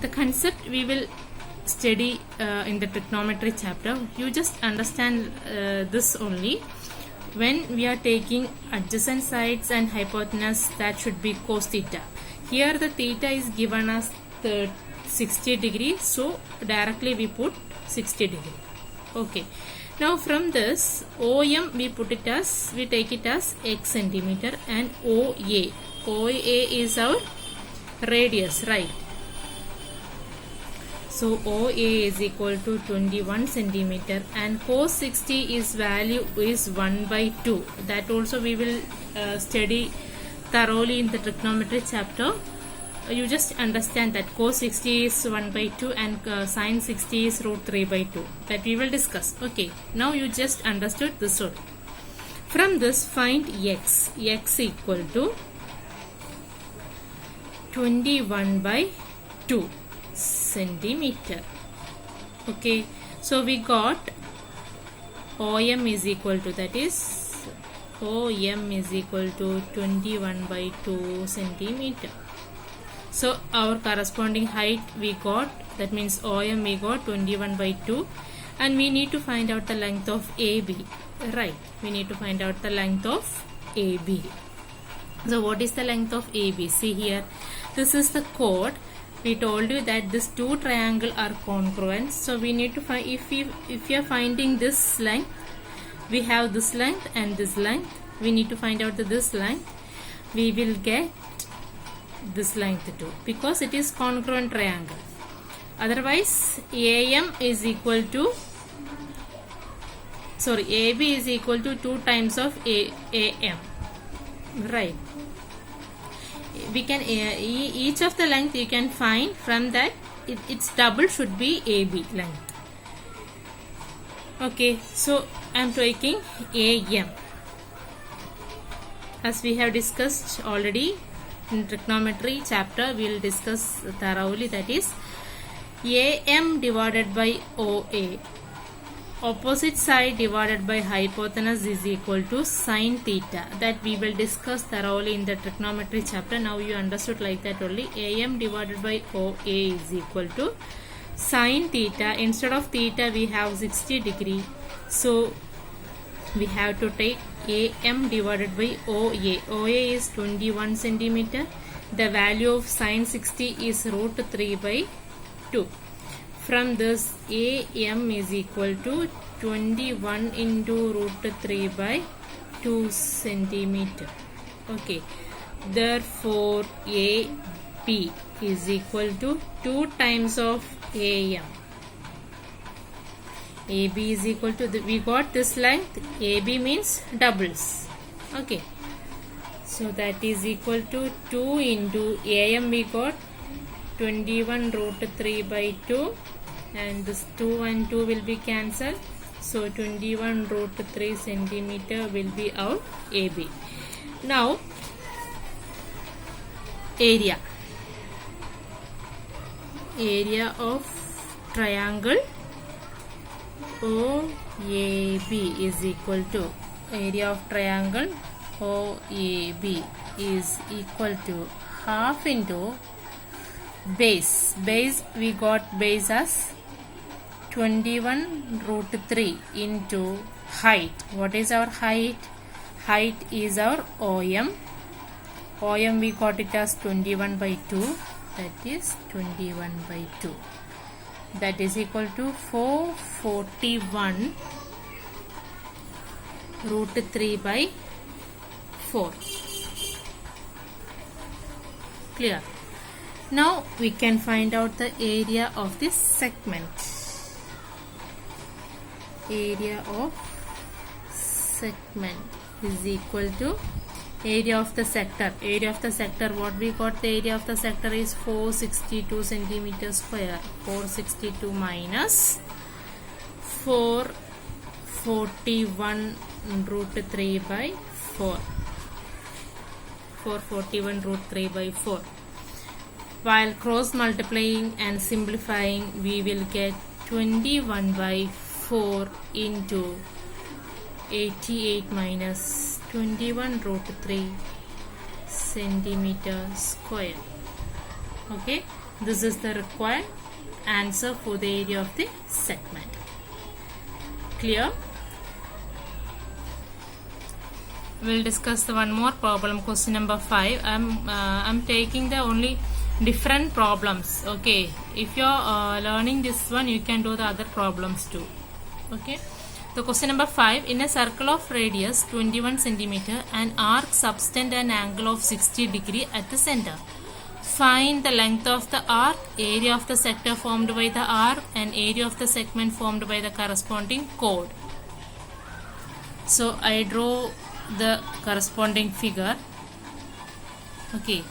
the concept we will study in the trigonometry chapter. You just understand this only. When we are taking adjacent sides and hypotenuse, that should be cos theta. Here the theta is given as 60 degrees, so directly we put 60 degree. Okay. Now from this OM we take it as x centimeter, and OA is our radius, right? So OA is equal to 21 centimeter, and cos 60 is value is 1 by 2. That also we will study thoroughly in the trigonometry chapter. You just understand that cos 60 is 1 by 2 and sin 60 is root 3 by 2. That we will discuss. Okay. Now you just understood this one. From this find x. X equal to 21 by 2 centimeter. Okay. So we got OM is equal to, that is OM is equal to 21 by 2 centimeter. So our corresponding height we got, that means OM we got 21 by 2, and we need to find out the length of AB, right? We need to find out the length of AB. So what is the length of AB? See here, this is the chord. We told you that these two triangles are congruent. So we need to find, if you are finding this length, we have this length and this length. We need to find out this length. We will get this length too, because it is congruent triangle. Otherwise AM is equal to, AB is equal to 2 times of AM, right? We can each of the length you can find from that, its double should be AB length. Okay, so I am taking AM. As we have discussed already in trigonometry chapter, we will discuss thoroughly, that is AM divided by OA, opposite side divided by hypotenuse, is equal to sin theta. That we will discuss thoroughly in the trigonometry chapter. Now you understood like that only. AM divided by OA is equal to sin theta. Instead of theta we have 60 degree, so we have to take AM divided by OA. OA is 21 centimeter. The value of sin 60 is root 3 by 2. From this, AM is equal to 21 into root 3 by 2 centimeter. Okay. Therefore, AB is equal to 2 times of AM. AB is equal to, we got this length, AB means doubles. Okay. So that is equal to 2 into AM we got 21 root 3 by 2, and this 2 and 2 will be cancelled. So 21 root 3 centimeter will be our AB. Now area of triangle OAB is equal to, area of triangle OAB is equal to half into base. We got base as 21 root 3 into height. What is our height? Height is our OM. OM we got it as 21 by 2. That is 21 by 2. That is equal to 441 root 3 by 4. Clear? Now we can find out the area of this segment. Area of segment is equal to area of the sector. Area of the sector, what we got, the area of the sector is 462 centimeter square. 462 minus 441 root 3 by 4. 441 root 3 by 4. While cross multiplying and simplifying, we will get 21 by 4 into 88 minus 21 root 3 centimeter square. Okay, This is the required answer for the area of the segment. Clear? We'll discuss the one more problem, question number 5. I'm taking the only different problems. Okay, if you're learning this one, you can do the other problems too. Okay, the question number 5. In a circle of radius 21 centimeter, an arc subtends an angle of 60 degree at the center. Find the length of the arc, area of the sector formed by the arc, and area of the segment formed by the corresponding chord. So I draw the corresponding figure. Okay,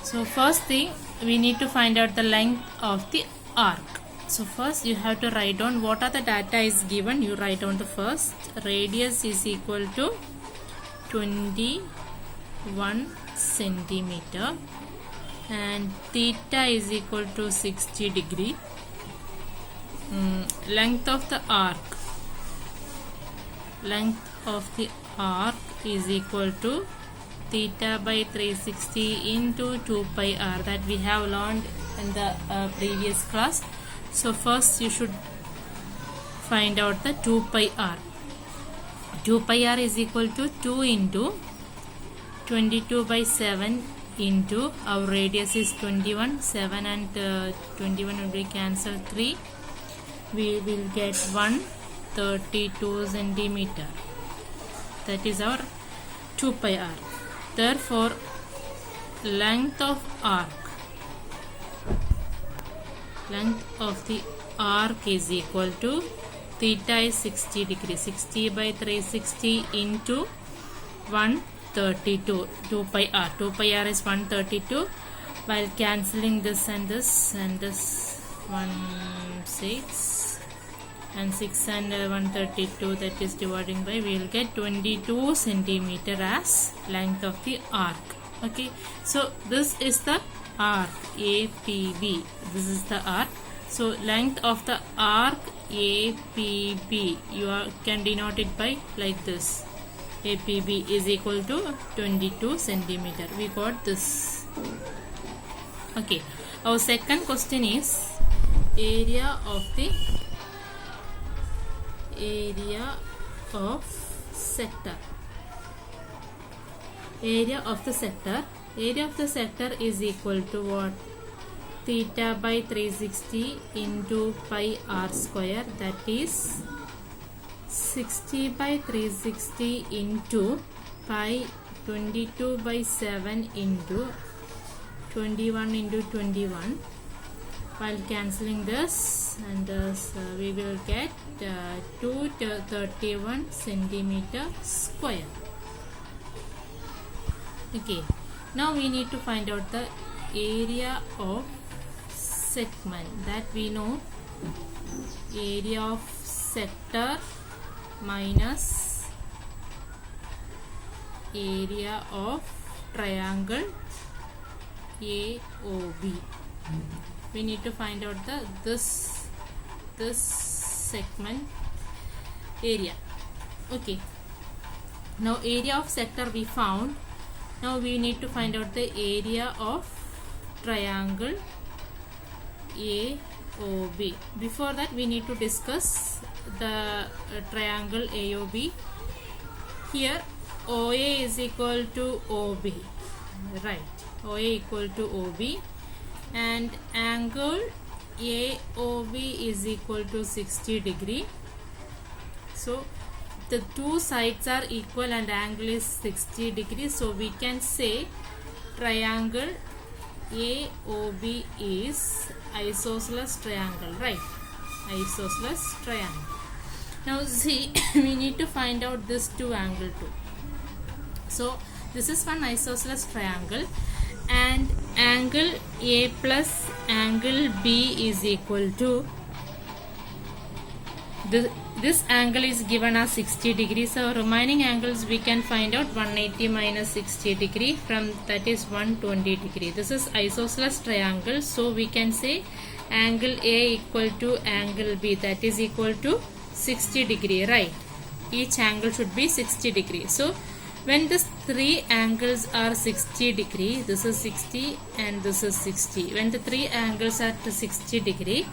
so first thing, we need to find out the length of the arc. So first you have to write down what are the data is given. You write down the first. Radius is equal to 21 centimeter and theta is equal to 60 degree. Length of the arc. Length of the arc is equal to theta by 360 into 2 pi r, that we have learned in the previous class. So first you should find out the 2 pi r. 2 pi r is equal to 2 into 22 by 7 into our radius is 21. 7 and 21 will be cancelled 3. We will get 132 centimeter. That is our 2 pi r. Therefore, length of the arc is equal to theta is 60 degree. 60 by 360 into 132. 2 pi r. 2 pi r is 132. While cancelling this and this 1 6 and 6 and 132, that is dividing by, we will get 22 centimeter as length of the arc. Okay, so this is the arc APB. This is the arc. So length of the arc APB, you can denote it by like this. APB is equal to 22 centimeter. We got this. Okay, our second question is area of sector. Area of the sector. Area of the sector is equal to what? Theta by 360 into pi r square, that is 60 by 360 into pi 22 by 7 into 21 into 21. While cancelling this and this, we will get 231 centimeter square. Okay, now we need to find out the area of segment. That we know, area of sector minus area of triangle AOB. We need to find out this segment area. Okay, now area of sector we found. Now we need to find out the area of triangle AOB. Before that, we need to discuss the triangle AOB. Here OA is equal to OB, right? OA equal to OB, and angle AOB is equal to 60 degree. So the two sides are equal and angle is 60 degrees. So we can say triangle AOB is isosceles triangle, right? Isosceles triangle. Now see, we need to find out this two angle too. So this is one isosceles triangle, and angle A plus angle B is equal to this angle is given as 60 degrees. So remaining angles we can find out 180 minus 60 degree, from that is 120 degree. This is isosceles triangle. So we can say angle A equal to angle B, that is equal to 60 degree, right? Each angle should be 60 degree. So When these three angles are 60 degree, this is 60 and this is 60. When the three angles are to 60 degree,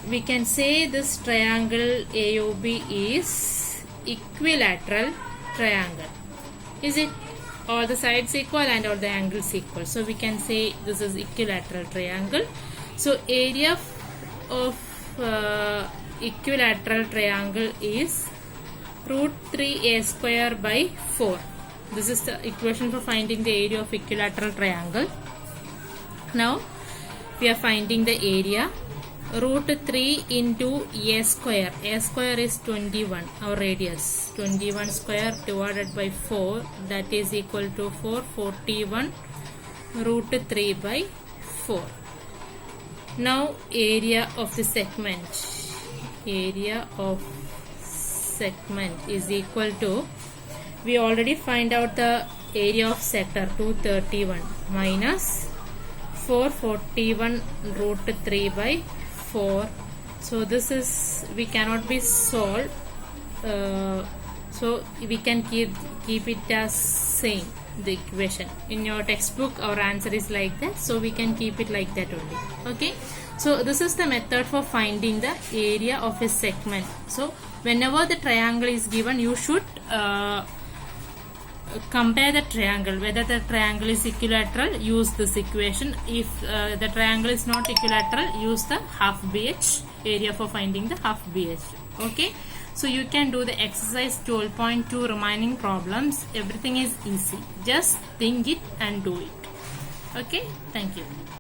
we can say this triangle AOB is equilateral triangle. Is it? All the sides equal and all the angles equal. So we can say this is equilateral triangle. So area of equilateral triangle is root 3a square by 4. This is the equation for finding the area of equilateral triangle. Now we are finding the area. Root 3 into a square. A square is 21, our radius. 21 square divided by 4, that is equal to 441 root 3 by 4. Now area of the segment. Area of segment is equal to, we already find out the area of sector 231 minus 441 root 3 by 4. So this is, we cannot be solved, so we can keep it as same, the equation. In your textbook our answer is like that, so we can keep it like that only. Okay, so this is the method for finding the area of a segment. So whenever the triangle is given, you should compare the triangle. Whether the triangle is equilateral, use this equation. If the triangle is not equilateral, use the half BH area for finding the half BH. Okay, so you can do the exercise 12.2 remaining problems. Everything is easy. Just think it and do it. Okay, thank you.